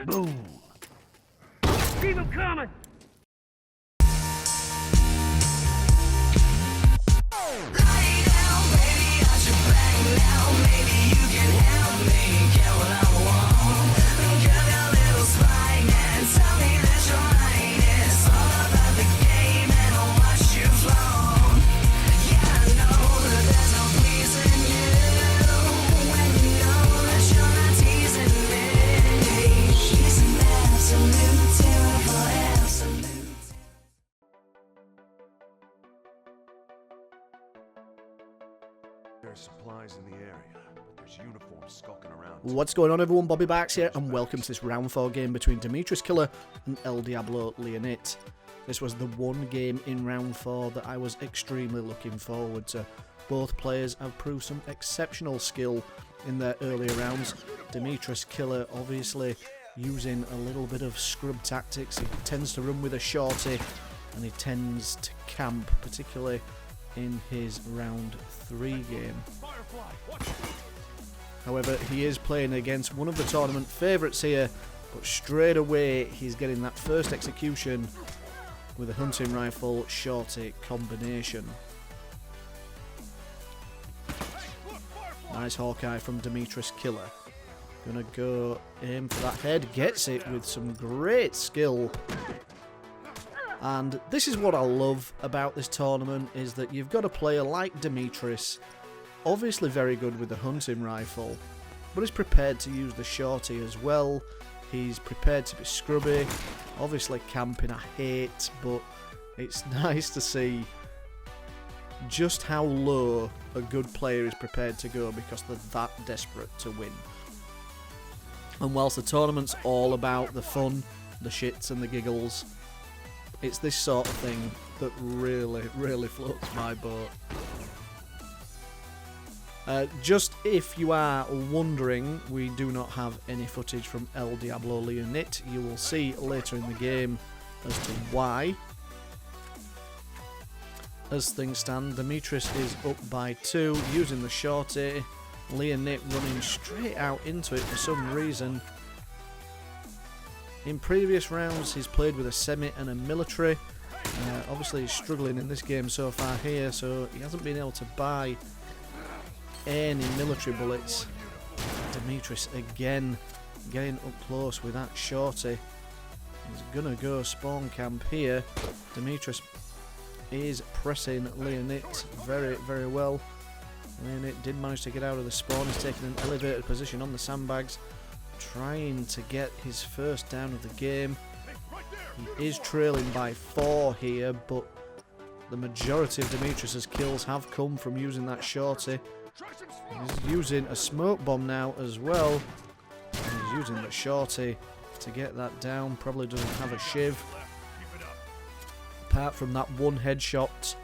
Boom. Keep him coming. There's supplies in the area, but there's uniforms skulking around. What's going on, everyone? Bobby Barks here, and welcome to this round 4 game between Dimitris Killer and El Diablo Leonit. This was the one game in round 4 that I was extremely looking forward to. Both players have proved some exceptional skill in their earlier rounds. Dimitris Killer obviously using a little bit of scrub tactics. He tends to run with a shorty, and he tends to camp, particularly in his round 3 game. However, he is playing against one of the tournament favourites here, but straight away he's getting that first execution with a hunting rifle shorty combination. Nice Hawkeye from Dimitris Killer. Gonna go aim for that head, gets it with some great skill. And this is what I love about this tournament, is that you've got a player like Dimitris, obviously very good with the hunting rifle, but he's prepared to use the shorty as well. He's prepared to be scrubby, obviously camping I hate, but it's nice to see just how low a good player is prepared to go because they're that desperate to win. And whilst the tournament's all about the fun, the shits and the giggles, it's this sort of thing that really floats my boat. Just if you are wondering, we do not have any footage from El Diablo Leonit. You will see later in the game as to why. As things stand, Dimitris is up by 2, using the shorty. Leonit running straight out into it for some reason. In previous rounds, he's played with a semi and a military. Obviously, he's struggling in this game so far here, so he hasn't been able to buy any military bullets. Dimitris again getting up close with that shorty. He's gonna go spawn camp here. Dimitris is pressing Leonit very well. Leonit did manage to get out of the spawn. He's taking an elevated position on the sandbags, trying to get his first down of the game. He is trailing by 4 here, but the majority of Dimitris's kills have come from using that shorty. He's using a smoke bomb now as well. And he's using the shorty to get that down. Probably doesn't have a shiv. Apart from that one headshot,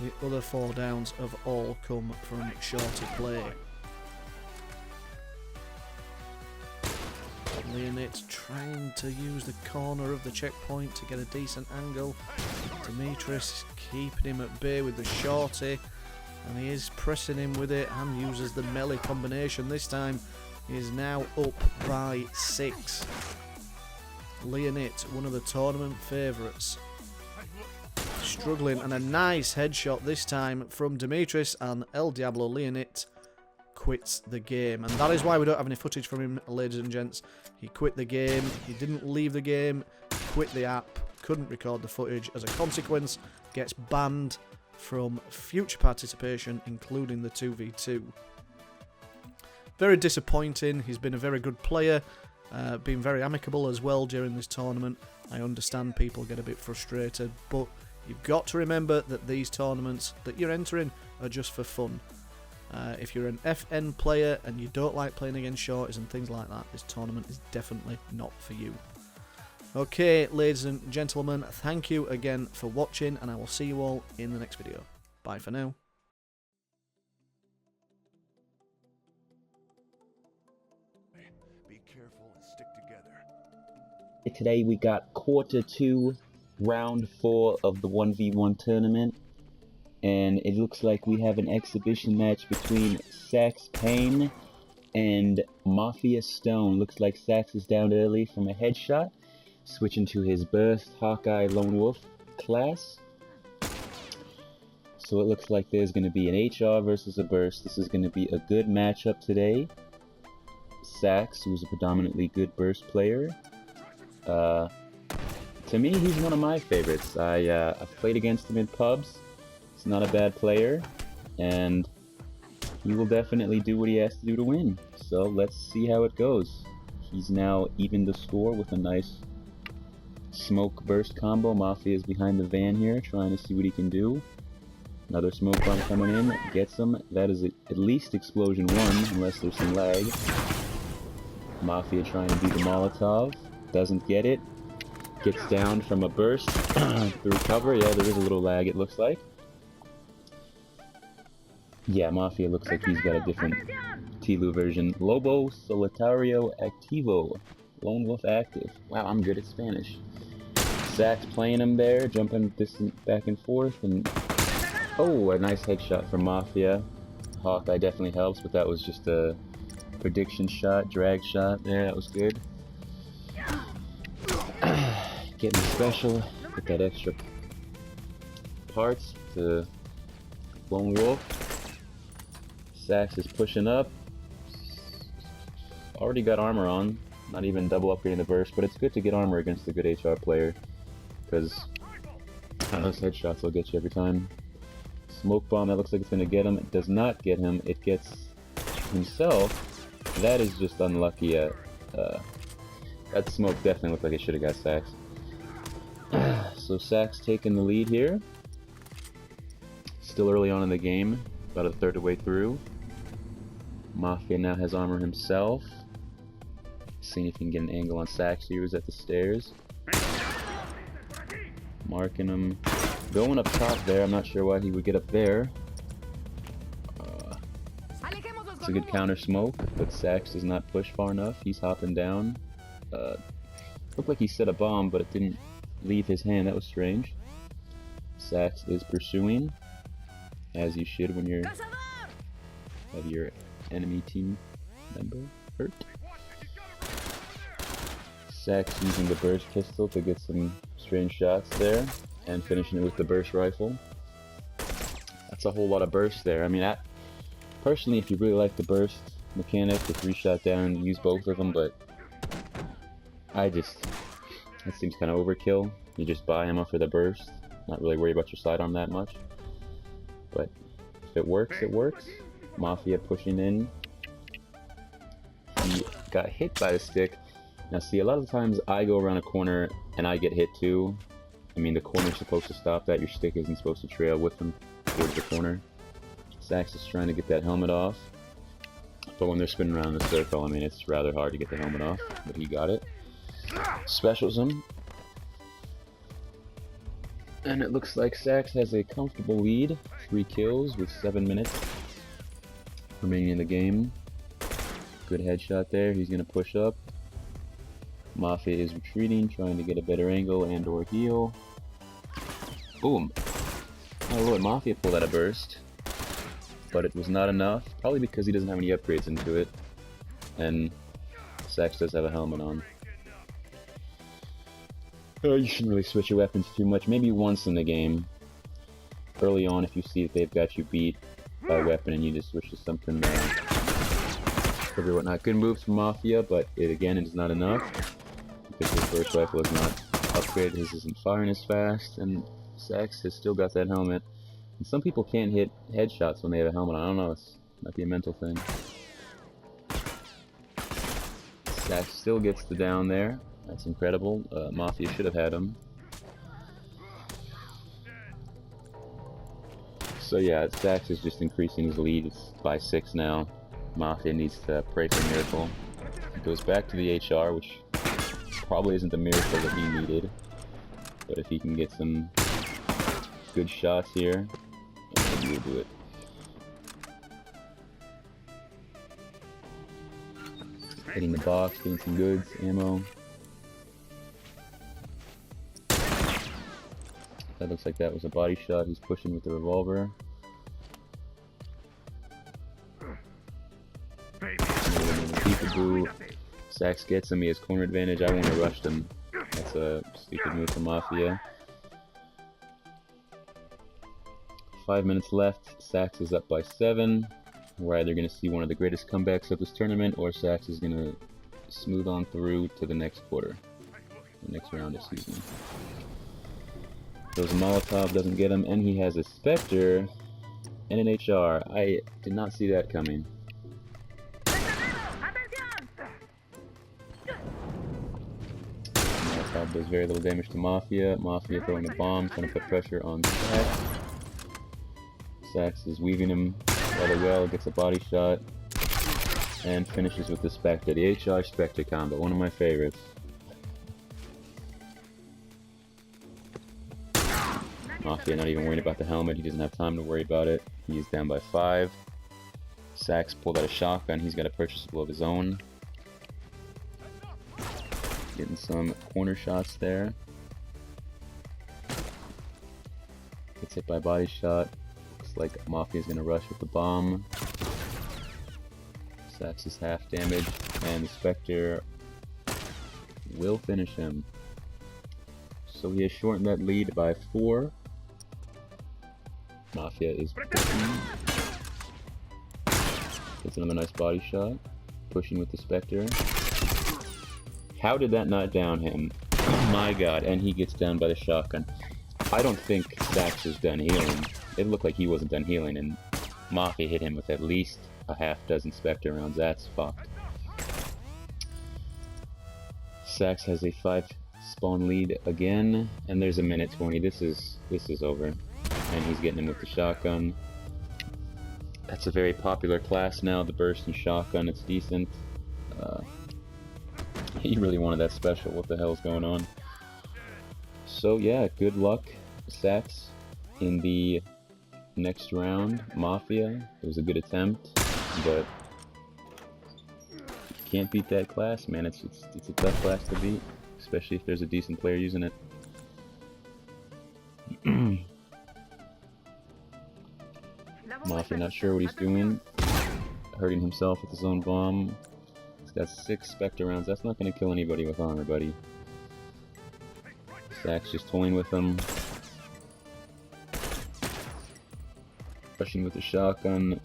the other 4 downs have all come from shorty play. Leonit trying to use the corner of the checkpoint to get a decent angle. Dimitris keeping him at bay with the shorty, and he is pressing him with it and uses the melee combination. This time he is now up by 6. Leonit, one of the tournament favourites, struggling, and a nice headshot this time from Dimitris, and El Diablo Leonit quits the game. And that is why we don't have any footage from him, ladies and gents. He quit the game, he didn't leave the game, quit the app, couldn't record the footage. As a consequence, gets banned from future participation, including the 2v2. Very disappointing. He's been a very good player, been very amicable as well during this tournament. I understand people get a bit frustrated, but you've got to remember that these tournaments that you're entering are just for fun. If you're an FN player and you don't like playing against shorties and things like that, this tournament is definitely not for you. Okay, ladies and gentlemen, thank you again for watching, and I will see you all in the next video. Bye for now. Be careful and stick together. Today we got quarter 2, round 4 of the 1v1 tournament, and it looks like we have an exhibition match between Sax Payne and Mafia Stone. Looks like Sax is down early from a headshot. Switching to his Burst Hawkeye Lone Wolf class. So it looks like there's going to be an HR versus a Burst. This is going to be a good matchup today. Sax, who's a predominantly good Burst player. To me, he's one of my favorites. I've played against him in pubs. He's not a bad player, and he will definitely do what he has to do to win. So let's see how it goes. He's now evened the score with a nice smoke burst combo. Mafia is behind the van here, trying to see what he can do. Another smoke bomb coming in, gets him. That is at least explosion 1, unless there's some lag. Mafia trying to do the Molotov, doesn't get it. Gets down from a burst through cover. Yeah, there is a little lag, it looks like. Yeah, Mafia looks like he's got a different Tlu version. Lobo Solitario Activo. Lone Wolf Active. Wow, I'm good at Spanish. Sax playing him there, jumping distant back and forth, and oh, a nice headshot from Mafia. Hawkeye definitely helps, but that was just a prediction shot, drag shot there. That was good. Getting special, get that extra parts to Lone Wolf. Sax is pushing up. Already got armor on, not even double upgrading the burst, but it's good to get armor against a good HR player, because those headshots will get you every time. Smoke bomb, that looks like it's going to get him. It does not get him, it gets himself. That is just unlucky. That smoke definitely looked like it should have got Sax. So Sax taking the lead here. Still early on in the game, about a third of the way through. Mafia now has armor himself. Seeing if he can get an angle on Sax. He was at the stairs. Marking him. Going up top there. I'm not sure why he would get up there. It's a good counter smoke, but Sax does not push far enough. He's hopping down. Looked like he set a bomb, but it didn't leave his hand. That was strange. Sax is pursuing, as you should when you're have your enemy team member hurt. Sax using the burst pistol to get some strange shots there, and finishing it with the burst rifle. That's a whole lot of burst there. I mean, personally, if you really like the burst mechanic, the 3-shot down, use both of them, but that seems kind of overkill. You just buy ammo for the burst, not really worry about your sidearm that much. But if it works, it works. Mafia pushing in. He got hit by the stick. Now see, a lot of the times I go around a corner and I get hit too. I mean, the corner's supposed to stop that. Your stick isn't supposed to trail with them towards the corner. Sax is trying to get that helmet off. But when they're spinning around in a circle, I mean, it's rather hard to get the helmet off. But he got it. Specials him. And it looks like Sax has a comfortable lead. 3 kills with 7 minutes remaining in the game. Good headshot there. He's going to push up. Mafia is retreating, trying to get a better angle and or heal. Boom. Oh lord, Mafia pulled out a burst. But it was not enough. Probably because he doesn't have any upgrades into it. And Sax does have a helmet on. You shouldn't really switch your weapons too much. Maybe once in the game. Early on, if you see that they've got you beat by a weapon and you just switch to something or whatnot. Good moves from Mafia, but it is not enough. Because his burst rifle is not upgraded, his isn't firing as fast, and Sax has still got that helmet. And some people can't hit headshots when they have a helmet on. I don't know, it might be a mental thing. Sax still gets the down there. That's incredible. Mafia should have had him. So yeah, Sax is just increasing his lead. It's by 6 now. Mafia needs to pray for a miracle. It goes back to the HR, which probably isn't the miracle that he needed. But if he can get some good shots here, maybe he'll do it. Hitting the box, getting some goods, ammo. That looks like that was a body shot. He's pushing with the revolver. who Sax gets him. He has corner advantage. I want to rush them. That's a stupid move from Mafia. 5 minutes left. Sax is up by 7. We're either going to see one of the greatest comebacks of this tournament, or Sax is going to smooth on through to the next quarter. The next round, excuse me. Throws a Molotov, doesn't get him, and he has a Spectre and an HR. I did not see that coming. Molotov does very little damage to Mafia. Mafia throwing a bomb, trying to put pressure on Sax. Sax is weaving him rather well, gets a body shot, and finishes with the Spectre. The HR Spectre combo, one of my favorites. Mafia not even worried about the helmet, he doesn't have time to worry about it. He is down by 5. Sax pulled out a shotgun, he's got a purchasable of his own. Getting some corner shots there. Gets hit by a body shot. Looks like Mafia's gonna rush with the bomb. Sax is half damaged, and the Spectre will finish him. So he has shortened that lead by 4. Mafia is pushing. Gets another nice body shot. Pushing with the Spectre. How did that not down him? Oh my god, and he gets down by the shotgun. I don't think Sax was done healing. It looked like he wasn't done healing, and Mafia hit him with at least a half dozen Spectre rounds. That's fucked. Sax has a 5 spawn lead again, and there's a minute 20. This is over. And he's getting him with the shotgun. That's a very popular class now, the burst and shotgun. It's decent. He really wanted that special. What the hell's going on? So yeah, good luck, Sax, in the next round. Mafia, it was a good attempt, but you can't beat that class, man. It's a tough class to beat, especially if there's a decent player using it. Mafia not sure what he's doing, hurting himself with his own bomb. He's got 6 Spectre rounds. That's not going to kill anybody with armor, buddy. Sax just toying with him. Rushing with the shotgun.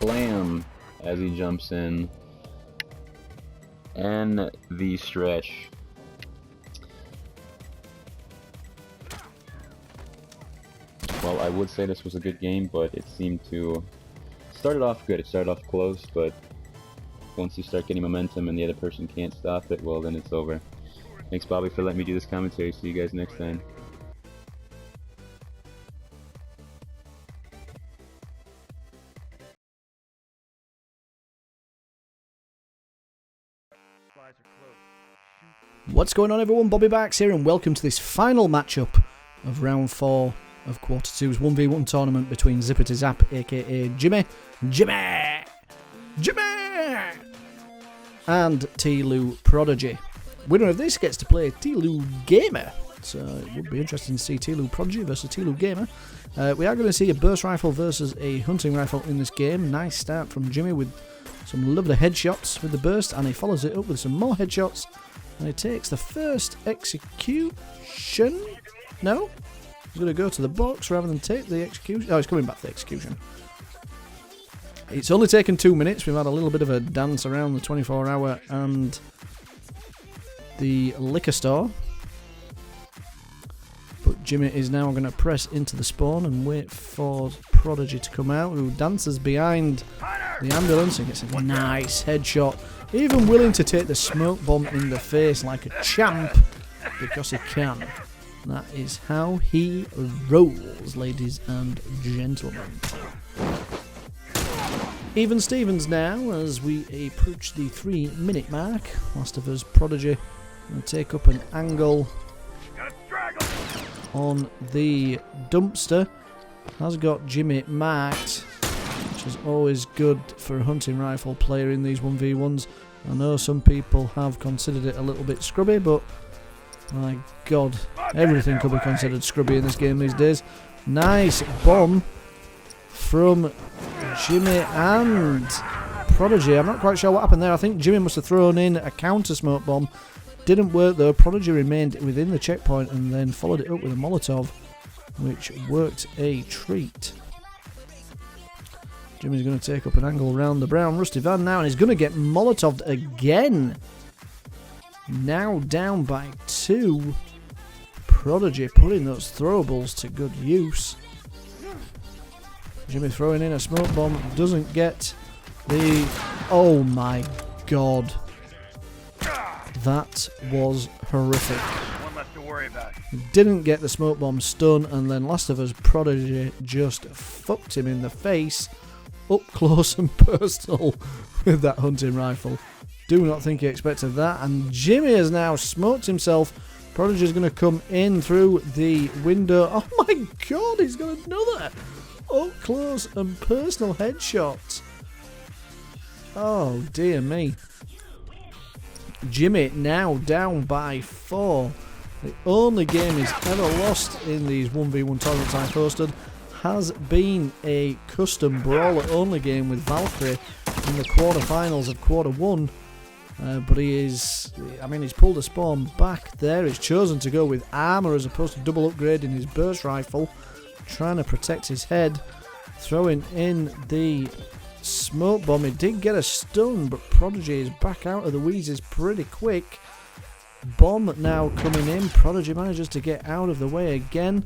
Blam! As he jumps in. And the stretch. Well, I would say this was a good game, but it seemed to... started off good. It started off close, but once you start getting momentum and the other person can't stop it, well, then it's over. Thanks, Bobby, for letting me do this commentary. See you guys next time. What's going on, everyone? Bobby Barks here, and welcome to this final matchup of round 4 of Quarter 2's 1v1 tournament between Zippity Zap, aka Jimmy, and T-Lou Prodigy. Winner of this gets to play T-Lou Gamer, so it would be interesting to see T-Lou Prodigy versus T-Lou Gamer. We are going to see a burst rifle versus a hunting rifle in this game. Nice start from Jimmy with some lovely headshots with the burst, and he follows it up with some more headshots, and he takes the first execution. No? He's going to go to the box rather than take the execution. Oh, he's coming back to the execution. It's only taken 2 minutes. We've had a little bit of a dance around the 24-hour and the liquor store. But Jimmy is now going to press into the spawn and wait for Prodigy to come out, who dances behind the ambulance and gets a nice headshot. Even willing to take the smoke bomb in the face like a champ because he can. That is how he rolls, ladies and gentlemen. Even Stevens now as we approach the 3-minute mark. Last of Us Prodigy going to take up an angle on the dumpster. Has got Jimmy marked, which is always good for a hunting rifle player in these 1v1s. I know some people have considered it a little bit scrubby, but my god, everything could be considered scrubby in this game these days. Nice bomb from Jimmy, and Prodigy. I'm not quite sure what happened there. I think Jimmy must have thrown in a counter smoke bomb. Didn't work though. Prodigy remained within the checkpoint and then followed it up with a Molotov, which worked a treat. Jimmy's going to take up an angle around the brown rusty van now, and he's going to get Molotoved again. Now down by 2. Prodigy putting those throwables to good use. Jimmy throwing in a smoke bomb, doesn't get the... Oh my god. That was horrific. One left to worry about. Didn't get the smoke bomb stun, and then Last of Us Prodigy just fucked him in the face up close and personal with that hunting rifle. Do not think he expected that, and Jimmy has now smoked himself. Prodigy is going to come in through the window. Oh my god, he's got another up close and personal headshot. Oh dear me. Jimmy now down by 4. The only game he's ever lost in these 1v1 tournaments I've hosted has been a custom brawler only game with Valkyrie in the quarterfinals of quarter 1. But he's pulled a spawn back there. He's chosen to go with armour as opposed to double upgrading his burst rifle, trying to protect his head, throwing in the smoke bomb. He did get a stun, but Prodigy is back out of the wheezes pretty quick. Bomb now coming in. Prodigy manages to get out of the way again.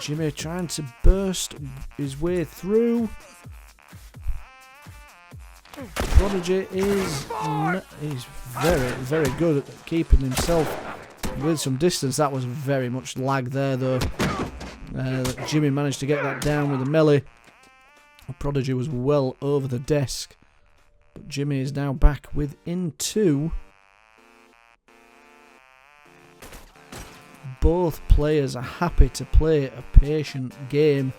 Jimmy trying to burst his way through. Prodigy is he's very, very good at keeping himself with some distance. That was very much lag there though. Jimmy managed to get that down with a melee. Prodigy was well over the desk, but Jimmy is now back within 2. Both players are happy to play a patient game.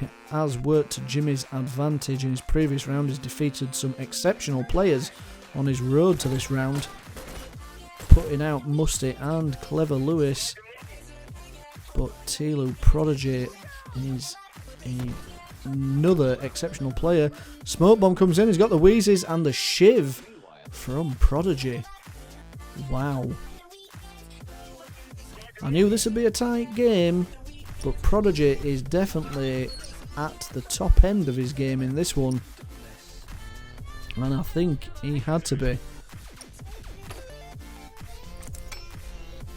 It has worked to Jimmy's advantage. In his previous round, he's defeated some exceptional players on his road to this round, putting out Musty and Clever Lewis. But Tilu Prodigy is another exceptional player. Smoke bomb comes in. He's got the wheezes and the shiv from Prodigy. Wow. I knew this would be a tight game, but Prodigy is definitely at the top end of his game in this one, and I think he had to be.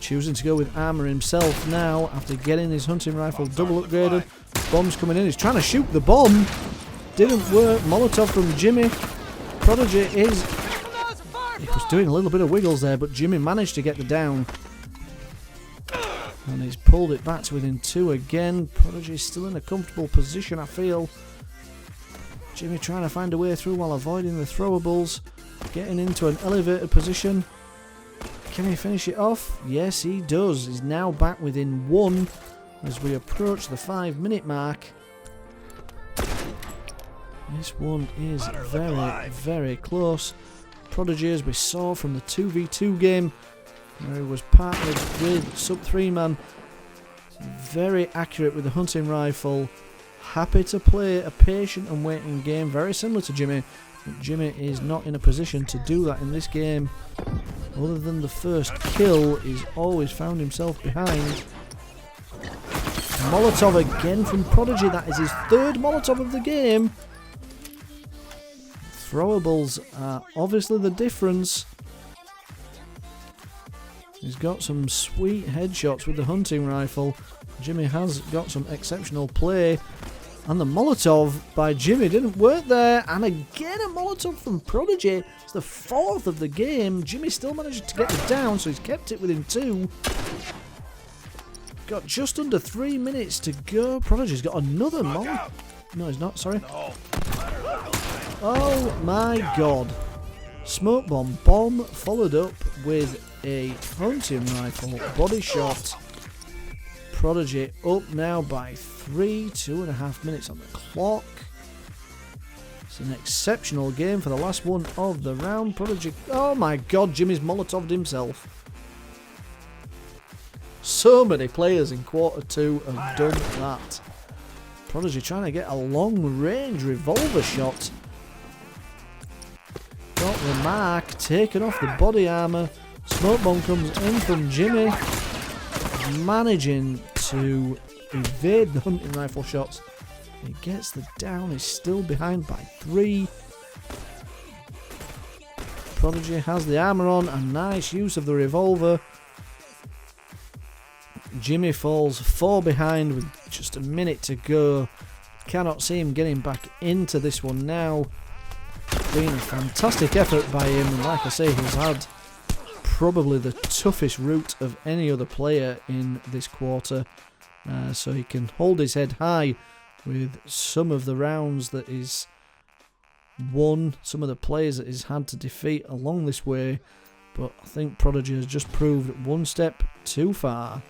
Choosing to go with armour himself now after getting his hunting rifle double upgraded. Bomb's coming in. He's trying to shoot the bomb. Didn't work. Molotov from Jimmy. Prodigy is... He was doing a little bit of wiggles there, but Jimmy managed to get the down. And he's pulled it back to within 2 again. Prodigy's still in a comfortable position, I feel. Jimmy trying to find a way through while avoiding the throwables. Getting into an elevated position. Can he finish it off? Yes, he does. He's now back within 1 as we approach the 5-minute mark. This one is very, very close. Prodigy, as we saw from the 2v2 game, where he was partnered with Sub 3 Man, very accurate with the hunting rifle, happy to play a patient and waiting game, very similar to Jimmy, but Jimmy is not in a position to do that in this game. Other than the first kill, he's always found himself behind. Molotov again from Prodigy. That is his 3rd Molotov of the game. Throwables are obviously the difference. He's got some sweet headshots with the hunting rifle. Jimmy has got some exceptional play. And the Molotov by Jimmy didn't work there. And again a Molotov from Prodigy. It's the 4th of the game. Jimmy still managed to get it down, so he's kept it within 2. Got just under 3 minutes to go. Prodigy's got another Molotov. No, he's not, sorry. Oh my god. Smoke bomb followed up with a hunting rifle body shot. Prodigy up now by 3, 2.5 minutes on the clock. It's an exceptional game for the last one of the round. Prodigy, oh my god, Jimmy's Molotoved himself. So many players in quarter 2 have done that. Prodigy trying to get a long range revolver shot got the mark, taken off the body armour. Smoke bomb comes in from Jimmy, managing to evade the hunting rifle shots. He gets the down, he's still behind by 3. Prodigy has the armour on, a nice use of the revolver. Jimmy falls 4 behind with just a minute to go. Cannot see him getting back into this one now. Been a fantastic effort by him, and like I say, he's had probably the toughest route of any other player in this quarter. So he can hold his head high with some of the rounds that he's won, some of the players that he's had to defeat along this way. But I think Prodigy has just proved one step too far.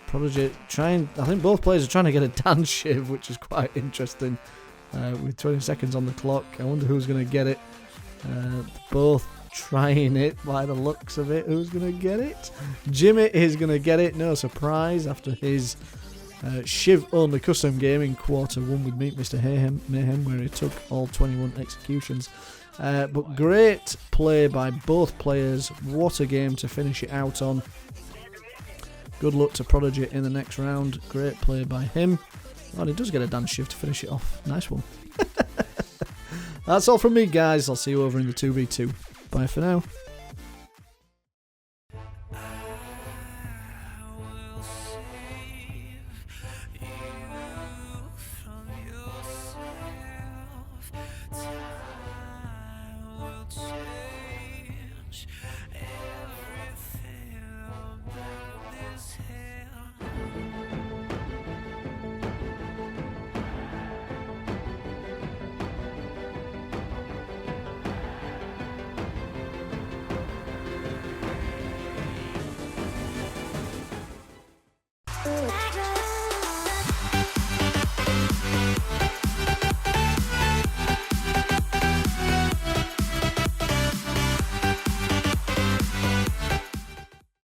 Prodigy I think both players are trying to get a dance shiv, which is quite interesting. With 20 seconds on the clock, I wonder who's going to get it. Both trying it by the looks of it. Who's going to get it? Jimmy is going to get it, no surprise, after his shiv-only custom game in quarter 1 with Meet Mr. Mayhem, where he took all 21 executions. But great play by both players. What a game to finish it out on. Good luck to Prodigy in the next round. Great play by him. Oh, and he does get a dance shift to finish it off. Nice one. That's all from me, guys. I'll see you over in the 2v2. Bye for now. Ooh.